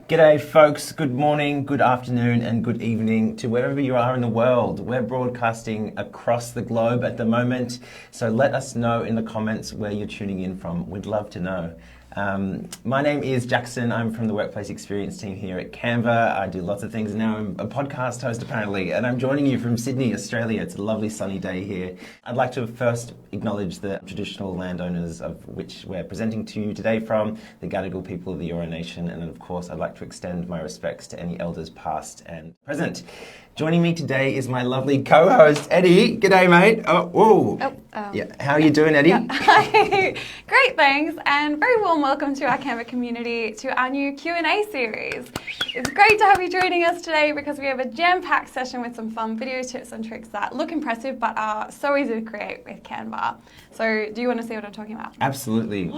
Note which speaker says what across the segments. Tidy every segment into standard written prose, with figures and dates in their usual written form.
Speaker 1: G'day folks, good morning, good afternoon and good evening to wherever you are in the world. We're broadcasting across the globe at the moment, so let us know in the comments where you're tuning in from. We'd love to know. My name is Jackson. I'm from the Workplace Experience team here at Canva. I do lots of things now. I'm a podcast host apparently, and I'm joining you from Sydney, Australia. It's a lovely sunny day here. I'd like to first acknowledge the traditional landowners of which we're presenting to you today from, the Gadigal people of the Eora Nation, and then of course I'd like to extend my respects to any elders past and present. Joining me today is my lovely co-host, Eddy. G'day, mate. Yeah. How are you doing, Eddy?
Speaker 2: Yeah. Hi. Great, thanks. And very warm welcome to our Canva community to our new Q&A series. It's great to have you joining us today because we have a jam-packed session with some fun video tips and tricks that look impressive but are so easy to create with Canva. So do you want to see what I'm talking about?
Speaker 1: Absolutely.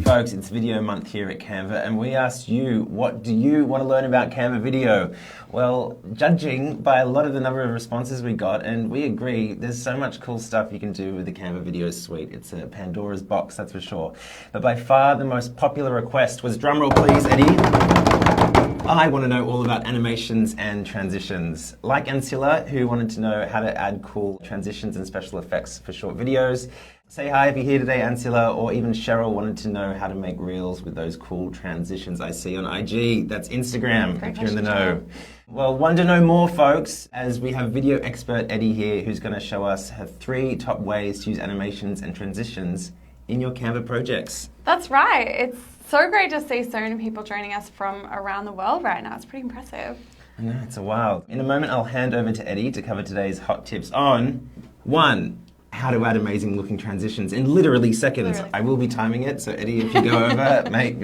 Speaker 1: Folks, it's video month here at Canva, and we asked you, what do you want to learn about Canva video? Well, judging by a lot of the number of responses we got, and we agree, there's so much cool stuff you can do with the Canva video suite. It's a Pandora's box, that's for sure. But by far the most popular request was, drumroll please, Eddy, I want to know all about animations and transitions. Like Ancilla, who wanted to know how to add cool transitions and special effects for short videos. Say hi if you're here today, Ancilla, or even Cheryl wanted to know how to make reels with those cool transitions I see on IG. That's Instagram, if you're in the know. Well, want to know more, folks, as we have video expert Eddy here, who's going to show us her 3 top ways to use animations and transitions in your Canva projects.
Speaker 2: That's right. It's so great to see so many people joining us from around the world right now. It's pretty impressive.
Speaker 1: I know, it's a while. In a moment, I'll hand over to Eddy to cover today's hot tips on 1. How to add amazing looking transitions in literally seconds. I will be timing it, so Eddy, if you go over, mate.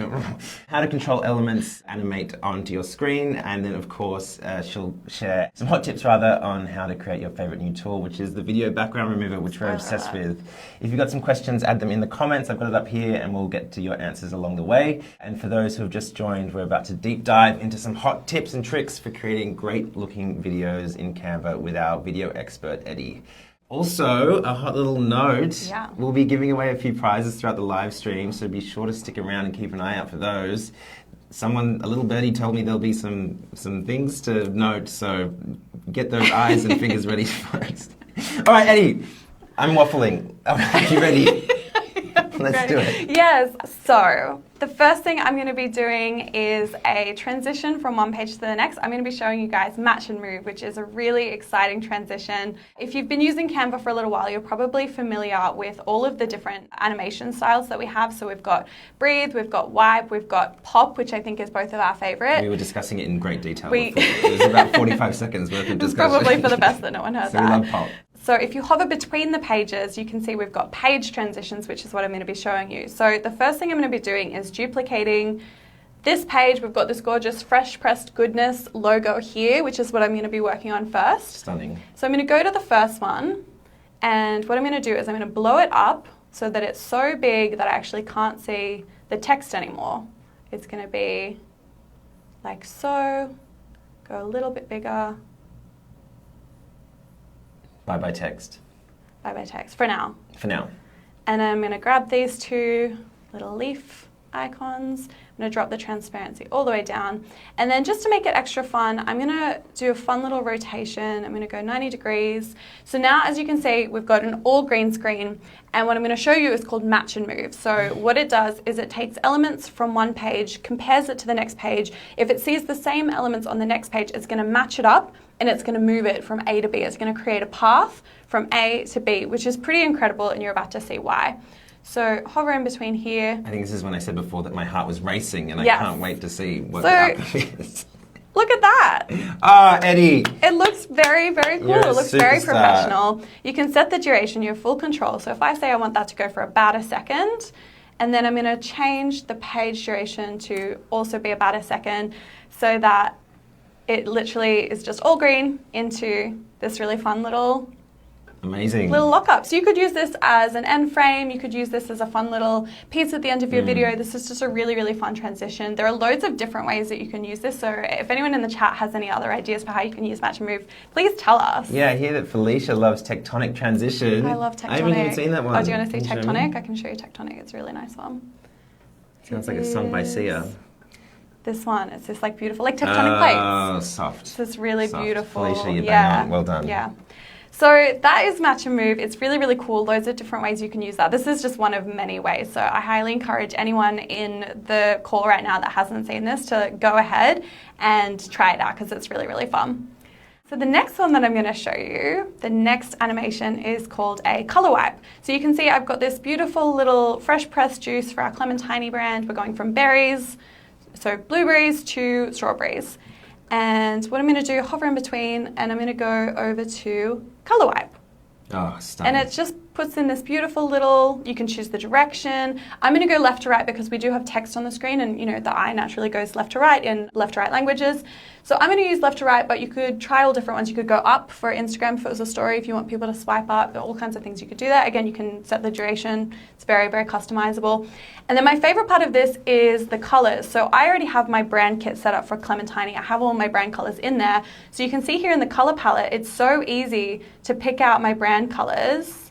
Speaker 1: How to control elements, animate onto your screen, and then of course she'll share some hot tips rather on how to create your favorite new tool, which is the video background remover, which we're obsessed with. If you've got some questions, add them in the comments. I've got it up here and we'll get to your answers along the way. And for those who have just joined, we're about to deep dive into some hot tips and tricks for creating great looking videos in Canva with our video expert, Eddy. Also, a hot little note, we'll be giving away a few prizes throughout the live stream, so be sure to stick around and keep an eye out for those. A little birdie told me there'll be some things to note, so get those eyes and fingers ready first. All right, Eddy, I'm waffling. Are you ready? Let's do it.
Speaker 2: Yes, so the first thing I'm going to be doing is a transition from one page to the next. I'm going to be showing you guys Match and Move, which is a really exciting transition. If you've been using Canva for a little while, you're probably familiar with all of the different animation styles that we have. So we've got Breathe, we've got Wipe, we've got Pop, which I think is both of our favorite.
Speaker 1: We were discussing it in great detail before. It was about 45 seconds worth of discussion.
Speaker 2: It's probably for the best that no one heard
Speaker 1: so
Speaker 2: that.
Speaker 1: We love Pop.
Speaker 2: So if you hover between the pages, you can see we've got page transitions, which is what I'm going to be showing you. So the first thing I'm going to be doing is duplicating this page. We've got this gorgeous Fresh Pressed Goodness logo here, which is what I'm going to be working on first.
Speaker 1: Stunning.
Speaker 2: So I'm going to go to the first one, and what I'm going to do is I'm going to blow it up so that it's so big that I actually can't see the text anymore. It's going to be like so, go a little bit bigger.
Speaker 1: Bye-bye text.
Speaker 2: Bye-bye text, for now.
Speaker 1: For now.
Speaker 2: And I'm going to grab these 2 little leaf icons. I'm going to drop the transparency all the way down. And then just to make it extra fun, I'm going to do a fun little rotation. I'm going to go 90 degrees. So now, as you can see, we've got an all green screen. And what I'm going to show you is called Match and Move. So what it does is it takes elements from one page, compares it to the next page. If it sees the same elements on the next page, it's going to match it up and it's going to move it from A to B. It's going to create a path from A to B, which is pretty incredible, and you're about to see why. So hover in between here.
Speaker 1: I think this is when I said before that my heart was racing and I can't wait to see what the outcome is.
Speaker 2: Look at that.
Speaker 1: Ah, Eddy.
Speaker 2: It looks very, very cool. It looks very professional. You can set the duration. You have full control. So if I say I want that to go for about a second, and then I'm going to change the page duration to also be about a second so that it literally is just all green into this really fun little
Speaker 1: Amazing.
Speaker 2: lockup. So you could use this as an end frame, you could use this as a fun little piece at the end of your video. This is just a really, really fun transition. There are loads of different ways that you can use this, so if anyone in the chat has any other ideas for how you can use Match and Move, please tell us.
Speaker 1: Yeah, I hear that Felicia loves tectonic transition.
Speaker 2: I love tectonic.
Speaker 1: I haven't even seen that one.
Speaker 2: Oh, do you want to see
Speaker 1: Can you show
Speaker 2: tectonic?
Speaker 1: me?
Speaker 2: I can show you tectonic. It's a really nice one.
Speaker 1: Sounds like a song by Sia.
Speaker 2: This one, it's this like beautiful, like tectonic plates.
Speaker 1: Oh, soft.
Speaker 2: It's this really
Speaker 1: Soft.
Speaker 2: beautiful.
Speaker 1: Felicia, you bang on. Well done.
Speaker 2: Yeah. So that is Match and Move. It's really, really cool. Loads of different ways you can use that. This is just one of many ways. So I highly encourage anyone in the call right now that hasn't seen this to go ahead and try it out because it's really, really fun. So the next one that I'm going to show you, the next animation is called a color wipe. So you can see I've got this beautiful little fresh pressed juice for our Clementine brand. We're going from berries, so blueberries to strawberries. And what I'm going to do, hover in between, and I'm going to go over to color wipe.
Speaker 1: Oh, stunning.
Speaker 2: And it just puts in this beautiful little, you can choose the direction. I'm going to go left to right because we do have text on the screen and, you know, the eye naturally goes left to right in left to right languages. So I'm going to use left to right, but you could try all different ones. You could go up for Instagram if it was a story, if you want people to swipe up, all kinds of things you could do that. Again, you can set the duration. It's very, very customizable. And then my favorite part of this is the colors. So I already have my brand kit set up for Clementine. I have all my brand colors in there. So you can see here in the color palette, it's so easy to pick out my brand colors.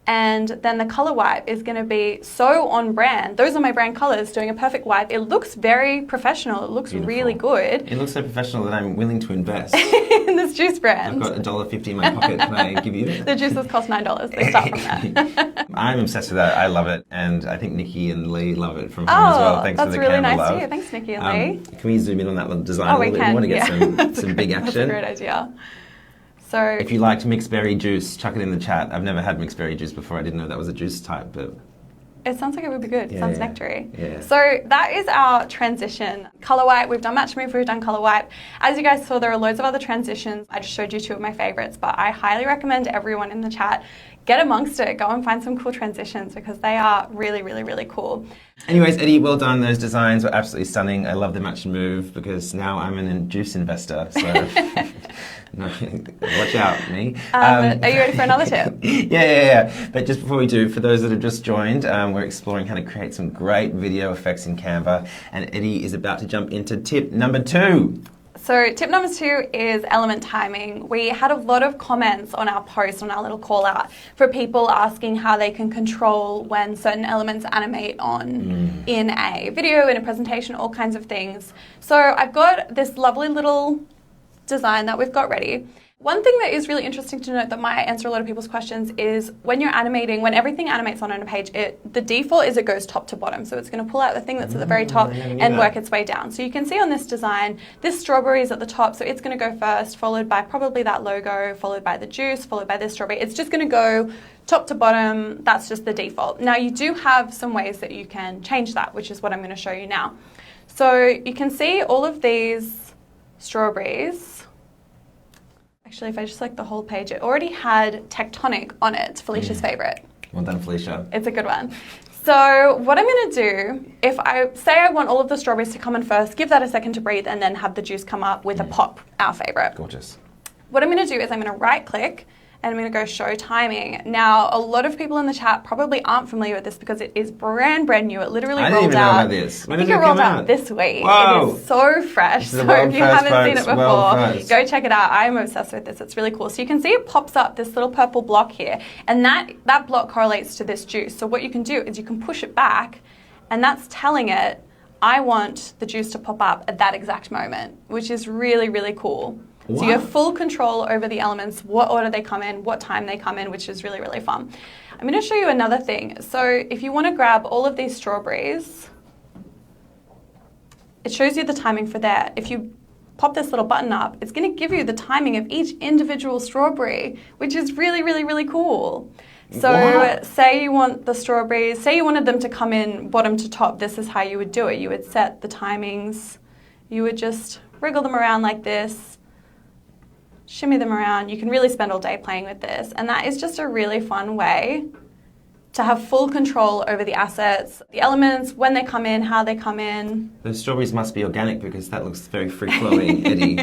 Speaker 2: And then the color wipe is going to be so on brand. Those are my brand colors doing a perfect wipe. It looks very professional. It looks
Speaker 1: Beautiful.
Speaker 2: Really good.
Speaker 1: It looks so professional that I'm willing to invest.
Speaker 2: in this juice brand.
Speaker 1: I've got $1.50 in my pocket. Can I give you that?
Speaker 2: The juices cost $9. They start from that.
Speaker 1: I'm obsessed with that. I love it. And I think Nikki and Lee love it from home as well. Thanks for the
Speaker 2: really
Speaker 1: Canva
Speaker 2: nice
Speaker 1: love.
Speaker 2: to hear. Thanks, Nikki and Lee.
Speaker 1: Can we zoom in on that little design
Speaker 2: Oh,
Speaker 1: a
Speaker 2: we
Speaker 1: little bit?
Speaker 2: can.
Speaker 1: We want to get some big
Speaker 2: That's
Speaker 1: action.
Speaker 2: a great idea. So
Speaker 1: If you liked mixed berry juice, chuck it in the chat. I've never had mixed berry juice before. I didn't know that was a juice type, but
Speaker 2: it sounds like it would be good. It sounds
Speaker 1: Yeah.
Speaker 2: nectary.
Speaker 1: Yeah.
Speaker 2: So that is our transition. Color wipe, we've done Match Move, we've done color wipe. As you guys saw, there are loads of other transitions. I just showed you two of my favorites, but I highly recommend everyone in the chat get amongst it. Go and find some cool transitions because they are really, really, really cool.
Speaker 1: Anyways, Eddie, well done. Those designs were absolutely stunning. I love the Match and Move because now I'm a juice investor. So no, watch out, me.
Speaker 2: Are you ready for another tip?
Speaker 1: Yeah. But just before we do, for those that have just joined, we're exploring how to create some great video effects in Canva. And Eddie is about to jump into tip number 2.
Speaker 2: So tip number 2 is element timing. We had a lot of comments on our post, on our little call out, for people asking how they can control when certain elements animate on in a video, in a presentation, all kinds of things. So I've got this lovely little design that we've got ready. One thing that is really interesting to note that might answer a lot of people's questions is when you're animating, when everything animates on a page, the default is it goes top to bottom. So it's going to pull out the thing that's at the very top and work its way down. So you can see on this design, this strawberry is at the top, so it's going to go first, followed by probably that logo, followed by the juice, followed by this strawberry. It's just going to go top to bottom. That's just the default. Now you do have some ways that you can change that, which is what I'm going to show you now. So you can see all of these strawberries. Actually, if I just select the whole page, it already had tectonic on it, Felicia's favorite.
Speaker 1: Well done, Felicia.
Speaker 2: It's a good one. So what I'm going to do, if I say I want all of the strawberries to come in first, give that a second to breathe, and then have the juice come up with a pop, our favorite.
Speaker 1: Gorgeous.
Speaker 2: What I'm going to do is I'm going to right click and I'm going to go show timing. Now, a lot of people in the chat probably aren't familiar with this because it is brand new. It literally rolled out.
Speaker 1: I didn't even know about this. When
Speaker 2: I think
Speaker 1: did
Speaker 2: it
Speaker 1: it
Speaker 2: rolled
Speaker 1: come
Speaker 2: out
Speaker 1: out?
Speaker 2: this week.
Speaker 1: Whoa.
Speaker 2: It is so fresh. So
Speaker 1: world
Speaker 2: if you
Speaker 1: first,
Speaker 2: haven't seen it
Speaker 1: folks. World
Speaker 2: before,
Speaker 1: first.
Speaker 2: go check it out. I'm obsessed with this. It's really cool. So you can see it pops up this little purple block here, and that block correlates to this juice. So what you can do is you can push it back, and that's telling it, I want the juice to pop up at that exact moment, which is really, really cool. So you have full control over the elements, what order they come in, what time they come in, which is really, really fun. I'm going to show you another thing. So if you want to grab all of these strawberries, it shows you the timing for that. If you pop this little button up, it's going to give you the timing of each individual strawberry, which is really, really, really cool. So say you want the strawberries, say you wanted them to come in bottom to top, this is how you would do it. You would set the timings, you would just wriggle them around like this, shimmy them around. You can really spend all day playing with this, and that is just a really fun way to have full control over the assets, the elements, when they come in, how they come in.
Speaker 1: Those strawberries must be organic because that looks very free-flowing, Eddy.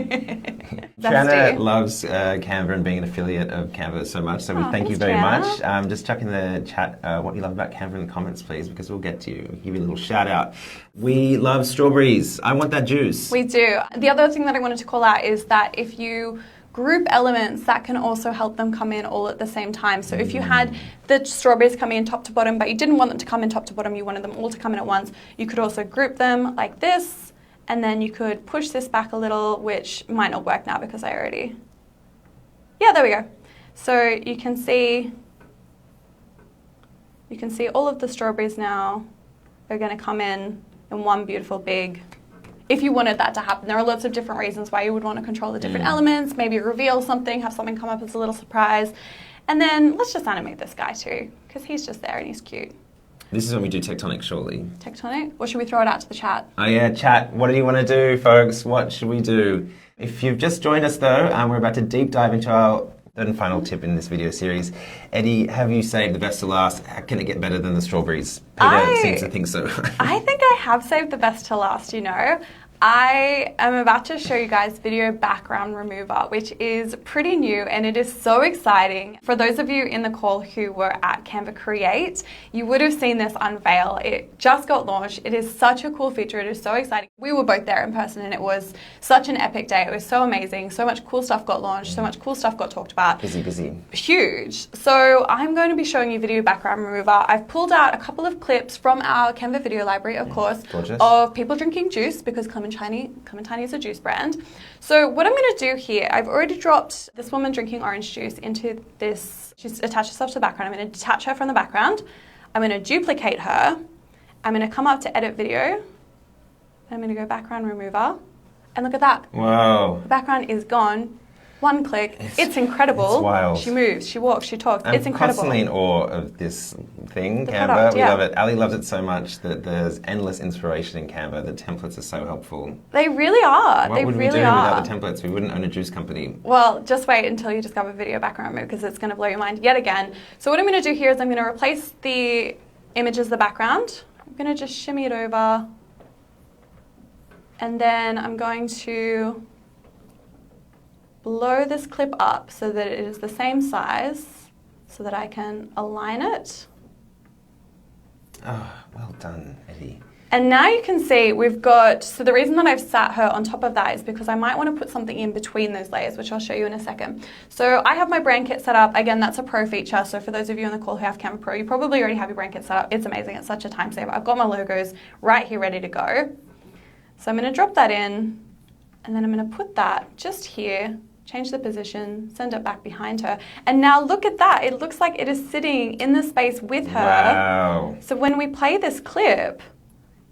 Speaker 1: Triana loves Canva and being an affiliate of Canva so much, so we thank you very much. Just chuck in the chat what you love about Canva in the comments, please, because we'll get to you. We'll give you a little shout out. We love strawberries. I want that juice.
Speaker 2: We do. The other thing that I wanted to call out is that if you group elements, that can also help them come in all at the same time. So if you had the strawberries coming in top to bottom, but you didn't want them to come in top to bottom, you wanted them all to come in at once, you could also group them like this, and then you could push this back a little, which might not work now because I already... Yeah, there we go. So you can see all of the strawberries now are going to come in one beautiful big... If you wanted that to happen, there are lots of different reasons why you would want to control the different elements, maybe reveal something, have something come up as a little surprise. And then let's just animate this guy too, because he's just there and he's cute.
Speaker 1: This is when we do tectonic, surely.
Speaker 2: Tectonic? Or should we throw it out to the chat?
Speaker 1: Oh yeah, chat. What do you want to do, folks? What should we do? If you've just joined us though, we're about to deep dive into our third and final tip in this video series. Eddy, have you saved the best to last? How can it get better than the strawberries? Peter seems to think so.
Speaker 2: I think I have saved the best to last, you know. I am about to show you guys video background remover, which is pretty new and it is so exciting. For those of you in the call who were at Canva Create, you would have seen this unveil. It just got launched. It is such a cool feature. It is so exciting. We were both there in person and it was such an epic day. It was so amazing. So much cool stuff got launched. So much cool stuff got talked about.
Speaker 1: Busy.
Speaker 2: Huge. So I'm going to be showing you video background remover. I've pulled out a couple of clips from our Canva video library, of course, of people drinking juice because Clementine is a juice brand. So what I'm going to do here, I've already dropped this woman drinking orange juice into this. She's attached herself to the background. I'm going to detach her from the background. I'm going to duplicate her. I'm going to come up to edit video. I'm going to go background remover. And look at that.
Speaker 1: Wow.
Speaker 2: The background is gone. One click. It's incredible.
Speaker 1: It's wild.
Speaker 2: She moves, she walks, she talks. It's incredible.
Speaker 1: I'm constantly in awe of this thing, Canva.
Speaker 2: Product,
Speaker 1: we love it. Ali loves it so much that there's endless inspiration in Canva. The templates are so helpful.
Speaker 2: They really are.
Speaker 1: What would we do without the templates? We wouldn't own a juice company.
Speaker 2: Well, just wait until you discover video background mode because it's going to blow your mind yet again. So what I'm going to do here is I'm going to replace the image as the background. I'm going to just shimmy it over. And then I'm going to blow this clip up so that it is the same size so that I can align it.
Speaker 1: Oh, well done, Eddy.
Speaker 2: And now you can see we've got, so the reason that I've sat her on top of that is because I might want to put something in between those layers, which I'll show you in a second. So I have my brand kit set up. Again, that's a pro feature. So for those of you on the call who have Canva Pro, you probably already have your brand kit set up. It's amazing. It's such a time saver. I've got my logos right here ready to go. So I'm going to drop that in and then I'm going to put that just here. Change the position, send it back behind her. And now look at that. It looks like it is sitting in the space with her.
Speaker 1: Wow.
Speaker 2: So when we play this clip,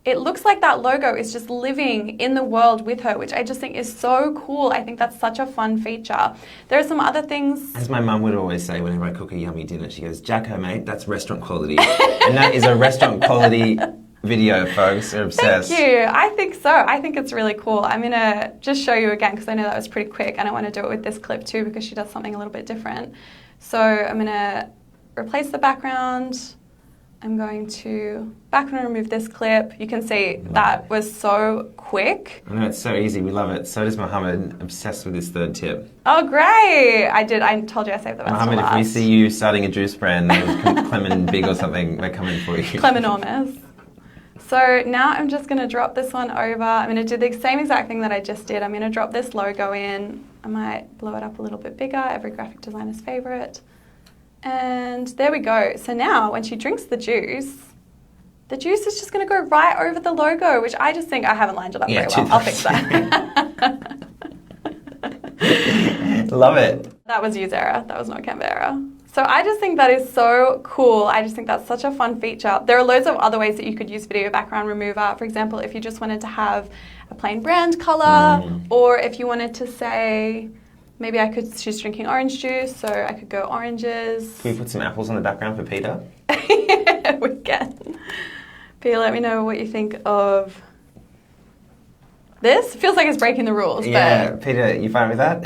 Speaker 2: it looks like that logo is just living in the world with her, which I just think is so cool. I think that's such a fun feature. There are some other things.
Speaker 1: As my mum would always say whenever I cook a yummy dinner, she goes, "Jacko, mate, that's restaurant quality." And that is a restaurant quality video, folks. They're obsessed.
Speaker 2: Thank you. I think so. I think it's really cool. I'm going to just show you again because I know that was pretty quick and I want to do it with this clip too because she does something a little bit different. So I'm going to replace the background. I'm going to remove this clip. You can see that was so quick.
Speaker 1: I know, it's so easy. We love it. So does Mohammed. Obsessed with this third tip.
Speaker 2: Oh, great. I told you I saved the best
Speaker 1: Mohammed,
Speaker 2: for last.
Speaker 1: if we see you starting a juice brand, Clement Big or something, we're coming for you.
Speaker 2: Clemenormous. So now I'm just going to drop this one over. I'm going to do the same exact thing that I just did. I'm going to drop this logo in. I might blow it up a little bit bigger, every graphic designer's favorite. And there we go. So now when she drinks the juice is just going to go right over the logo, which I just think I haven't lined it up very well. I'll fix that.
Speaker 1: Love it.
Speaker 2: That was user error. That was not Canva error. So I just think that is so cool. I just think that's such a fun feature. There are loads of other ways that you could use video background remover. For example, if you just wanted to have a plain brand color, or if you wanted to say, maybe she's drinking orange juice, so I could go oranges.
Speaker 1: Can we put some apples on the background for Peter?
Speaker 2: We can. Peter, let me know what you think of This feels like it's breaking the rules.
Speaker 1: Yeah,
Speaker 2: but
Speaker 1: Peter, you fine with that?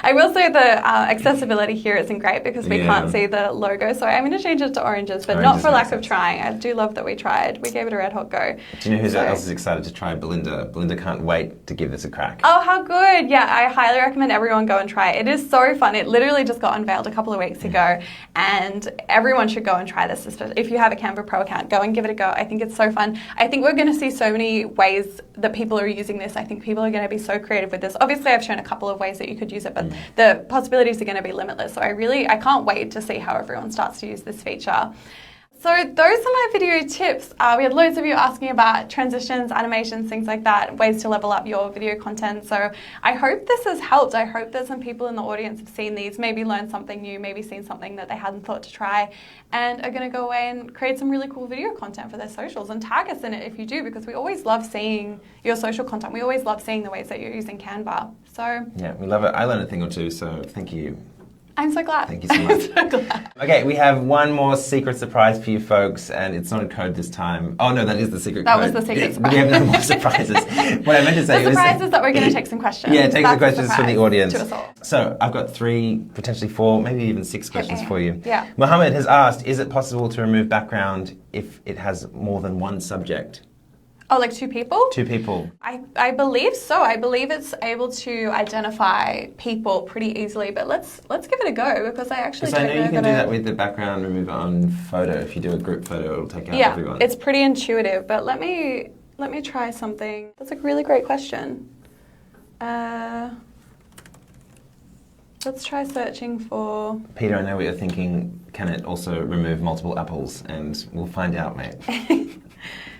Speaker 2: I will say the accessibility here isn't great because we can't see the logo, so I'm going to change it to oranges, but not for lack of trying. I do love that we tried. We gave it a red hot go.
Speaker 1: Do you know who else is excited to try? Belinda. Belinda can't wait to give this a crack.
Speaker 2: Oh, how good. Yeah, I highly recommend everyone go and try it. It is so fun. It literally just got unveiled a couple of weeks ago, and everyone should go and try this. If you have a Canva Pro account, go and give it a go. I think it's so fun. I think we're going to see so many ways that people are using this. I think people are going to be so creative with this. Obviously, I've shown a couple of ways that you could use it, but the possibilities are going to be limitless. So I can't wait to see how everyone starts to use this feature. So those are my video tips. We had loads of you asking about transitions, animations, things like that, ways to level up your video content. So I hope this has helped. I hope that some people in the audience have seen these, maybe learned something new, maybe seen something that they hadn't thought to try, and are going to go away and create some really cool video content for their socials, and tag us in it if you do, because we always love seeing your social content. We always love seeing the ways that you're using Canva. So
Speaker 1: yeah, we love it. I learned a thing or two, so thank you.
Speaker 2: I'm so glad.
Speaker 1: Thank you so much.
Speaker 2: I'm so glad.
Speaker 1: Okay, we have one more secret surprise for you folks, and it's not a code this time. Oh no, that is the secret code.
Speaker 2: That was the secret surprise.
Speaker 1: We have no more surprises. What I meant to say
Speaker 2: the surprise is that we're going to take some questions.
Speaker 1: Yeah, take some questions from the audience.
Speaker 2: To us all.
Speaker 1: So I've got 3, potentially 4, maybe even 6 questions for you.
Speaker 2: Yeah.
Speaker 1: Mohammed has asked, is it possible to remove background if it has more than one subject?
Speaker 2: Oh, like 2 people?
Speaker 1: 2 people.
Speaker 2: I believe so. I believe it's able to identify people pretty easily, but let's give it a go, because I actually don't know.
Speaker 1: Because I know you can do that with the background remover on photo. If you do a group photo, it'll take out everyone.
Speaker 2: Yeah, it's pretty intuitive, but let me try something. That's a really great question. Let's try searching for...
Speaker 1: Peter, I know what you're thinking. Can it also remove multiple apples? And we'll find out, mate.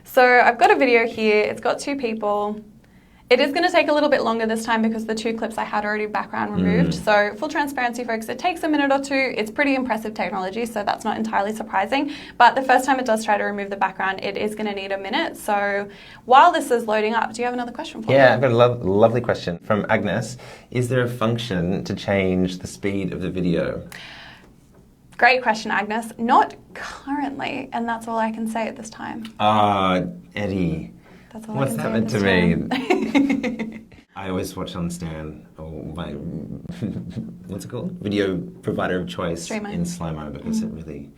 Speaker 2: So I've got a video here. It's got 2 people. It is going to take a little bit longer this time because the 2 clips I had already background removed. So full transparency, folks, it takes a minute or 2. It's pretty impressive technology, so that's not entirely surprising. But the first time it does try to remove the background, it is going to need a minute. So while this is loading up, do you have another question for me?
Speaker 1: Yeah, I've got a lovely question from Agnes. Is there a function to change the speed of the video?
Speaker 2: Great question, Agnes. Not currently, and that's all I can say at this time.
Speaker 1: Eddie.
Speaker 2: That's all
Speaker 1: What's
Speaker 2: I can
Speaker 1: happened
Speaker 2: say
Speaker 1: to
Speaker 2: at this
Speaker 1: me? I always watch on Stan, or my, what's it called? Video provider of choice
Speaker 2: Streamer.
Speaker 1: in slow-mo, because it really...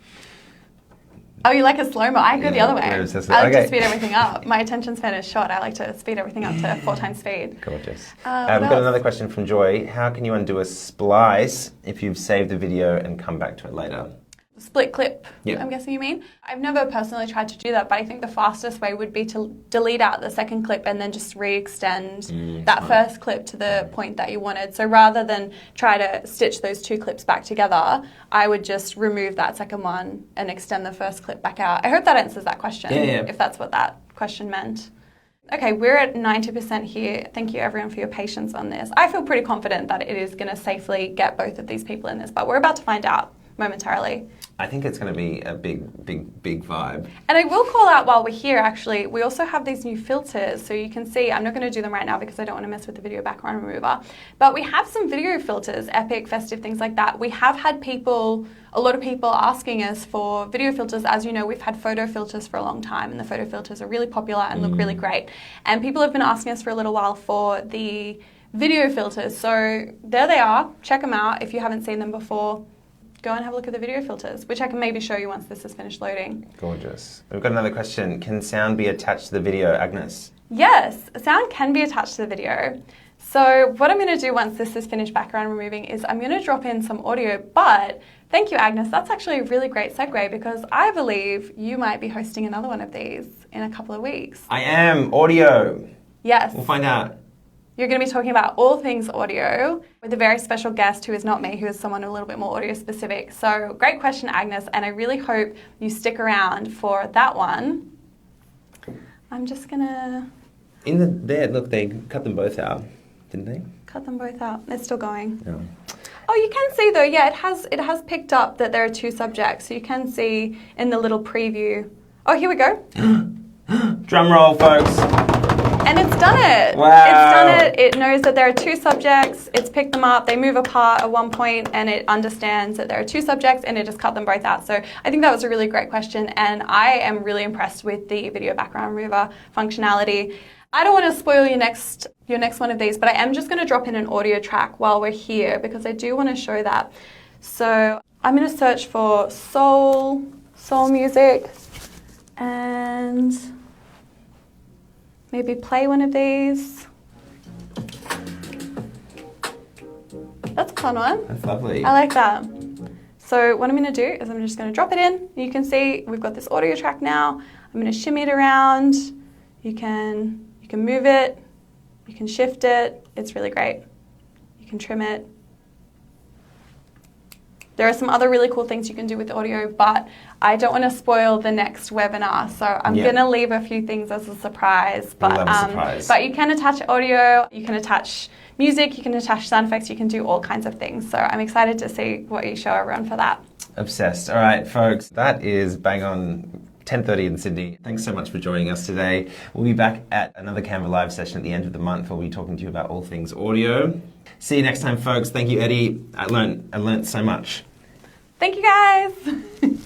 Speaker 2: Oh, you like a slow-mo? I go the other way. I like
Speaker 1: Okay.
Speaker 2: to speed everything up. My attention span is short. I like to speed everything up to 4 times speed.
Speaker 1: Gorgeous. We've
Speaker 2: what
Speaker 1: got
Speaker 2: else?
Speaker 1: another question from Joy. How can you undo a splice if you've saved the video and come back to it later?
Speaker 2: Split clip,
Speaker 1: Yeah.
Speaker 2: I'm guessing you mean? I've never personally tried to do that, but I think the fastest way would be to delete out the second clip and then just re-extend that first clip to the point that you wanted. So rather than try to stitch those 2 clips back together, I would just remove that second one and extend the first clip back out. I hope that answers that question, if that's what that question meant. Okay, we're at 90% here. Thank you everyone for your patience on this. I feel pretty confident that it is going to safely get both of these people in this, but we're about to find out momentarily.
Speaker 1: I think it's going to be a big vibe.
Speaker 2: And I will call out while we're here, actually, we also have these new filters. So you can see, I'm not going to do them right now because I don't want to mess with the video background remover, but we have some video filters, epic, festive, things like that. We have had a lot of people asking us for video filters. As you know, we've had photo filters for a long time, and the photo filters are really popular and look really great. And people have been asking us for a little while for the video filters. So there they are. Check them out if you haven't seen them before. Go and have a look at the video filters, which I can maybe show you once this is finished loading.
Speaker 1: Gorgeous. We've got another question. Can sound be attached to the video, Agnes?
Speaker 2: Yes, sound can be attached to the video. So what I'm going to do once this is finished background removing is I'm going to drop in some audio, but thank you, Agnes. That's actually a really great segue because I believe you might be hosting another one of these in a couple of weeks.
Speaker 1: I am. Audio.
Speaker 2: Yes.
Speaker 1: We'll find out.
Speaker 2: You're going to be talking about all things audio with a very special guest who is not me, who is someone a little bit more audio specific. So great question, Agnes, and I really hope you stick around for that one. I'm just going to...
Speaker 1: Look, they cut them both out, didn't they?
Speaker 2: Cut them both out. They're still going.
Speaker 1: Yeah.
Speaker 2: Oh, you can see though, yeah, it has picked up that there are 2 subjects. So you can see in the little preview. Oh, here we go.
Speaker 1: Drum roll, folks.
Speaker 2: And it's done it.
Speaker 1: Wow.
Speaker 2: It's done it. It knows that there are 2 subjects. It's picked them up. They move apart at one point and it understands that there are 2 subjects and it just cut them both out. So I think that was a really great question and I am really impressed with the video background remover functionality. I don't want to spoil your next one of these, but I am just going to drop in an audio track while we're here because I do want to show that. So I'm going to search for soul music and maybe play one of these. That's a fun one.
Speaker 1: That's lovely.
Speaker 2: I like that. So what I'm going to do is I'm just going to drop it in. You can see we've got this audio track now. I'm going to shimmy it around. You can move it. You can shift it. It's really great. You can trim it. There are some other really cool things you can do with audio, but I don't want to spoil the next webinar, so I'm going to leave a few things as a surprise. But, but you can attach audio, you can attach music, you can attach sound effects, you can do all kinds of things. So I'm excited to see what you show everyone for that.
Speaker 1: Obsessed. All right, folks, that is bang on 10:30 in Sydney. Thanks so much for joining us today. We'll be back at another Canva Live session at the end of the month where we'll be talking to you about all things audio. See you next time, folks. Thank you, Eddy. I learned so much.
Speaker 2: Thank you, guys.